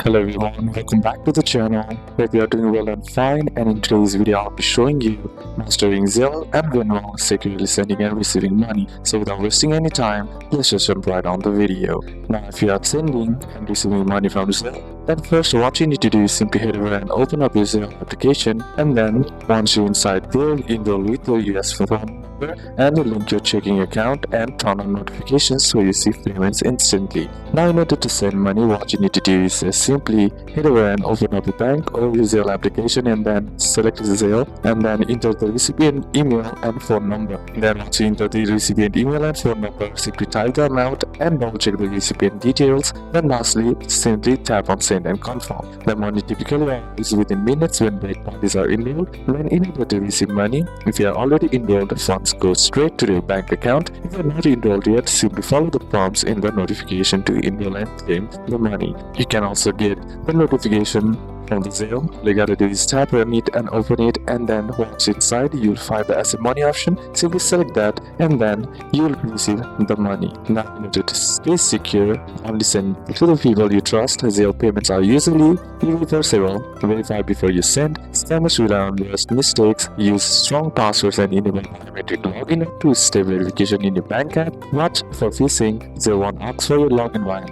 Hello everyone, welcome back to the channel. Hope you are doing well and fine, and in today's video I'll be showing you mastering Zelle and Venmo, securely sending and receiving money. So without wasting any time, let's just jump right on the video. Now if you are sending and receiving money from Zelle, then first what you need to do is simply head over and open up your Zelle application, and then once you're inside there, enroll with your US phone number and link your checking account and turn on notifications so you receive payments instantly. Now in order to send money, what you need to do is simply head over and open up the bank or your Zelle application, and then select Zelle and then enter the recipient email and phone number. Then once you enter the recipient email and phone number, simply type the amount and double check the recipient details. Then lastly, simply tap on send and confirm. The money typically arrives within minutes when bank parties are enrolled. When in order to receive money, if you are already enrolled, the funds go straight to your bank account. If you are not enrolled yet, simply follow the prompts in the notification to enroll and claim the money. You can also get the notification from the Zelle. All you gotta do is tap on it and open it, and then once inside you'll find the asset money option. Simply select that and then you'll receive the money. Now in order to stay secure, only send to the people you trust. Zelle payments are usually irreversible. Verify before you send. Scammers rely on worst mistakes. Use strong passwords and enable biometric login to stay verification in your bank app. Watch for phishing. Zelle won't ask for your login via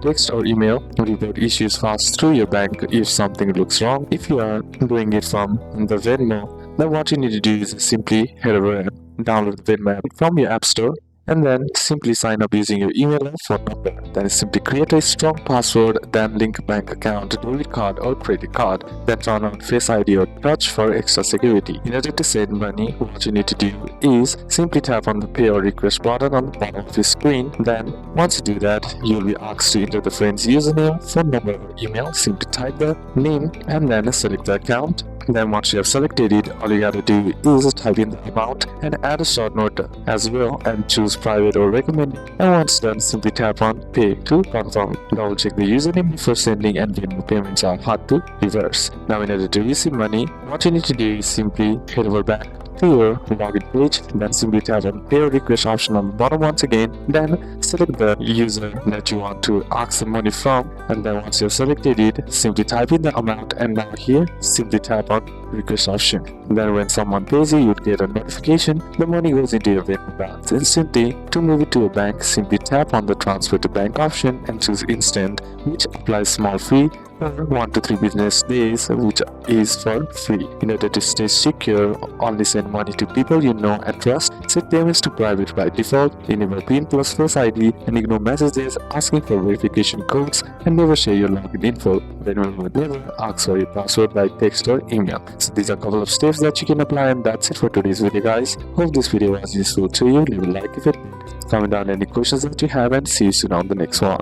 text or email. Report issues fast through your bank if something looks wrong. If you are doing it from the Venmo, then what you need to do is simply head over and download the Venmo app from your app store, and then simply sign up using your email and phone number. Then simply create a strong password, then link bank account, debit card or credit card. Then turn on Face ID or Touch for extra security. In order to send money, what you need to do is simply tap on the Pay or Request button on the bottom of your screen. Then once you do that, you'll be asked to enter the friend's username, phone number or email. Simply type the name and then select the account. Then once you have selected it, all you gotta do is type in the amount and add a short note as well, and choose private or recommended. And once done, simply tap on pay to confirm. Double check the username before sending, and Venmo payments are hard to reverse. Now in order to receive money, what you need to do is simply head over back to your login page, then simply tap on pay or request option on the bottom once again. Then select the user that you want to ask the money from, and then once you have selected it, simply type in the amount, and now here simply tap on request option. Then when someone pays you, you'll get a notification. The money goes into your Venmo balance instantly. To move it to a bank, simply tap on the transfer to bank option and choose instant, which applies small fee, or 1 to 3 business days, which is for free. In order to stay secure, only send money to people you know and trust. Set payments to private by default. Enable PIN plus Face ID and ignore messages asking for verification codes, and never share your login info. Venmo will never ask for your password by text or email. So these are a couple of steps that you can apply, and that's it for today's video, guys. Hope this video was useful to you. Leave a like if it did. Comment down any questions that you have, and see you soon on the next one.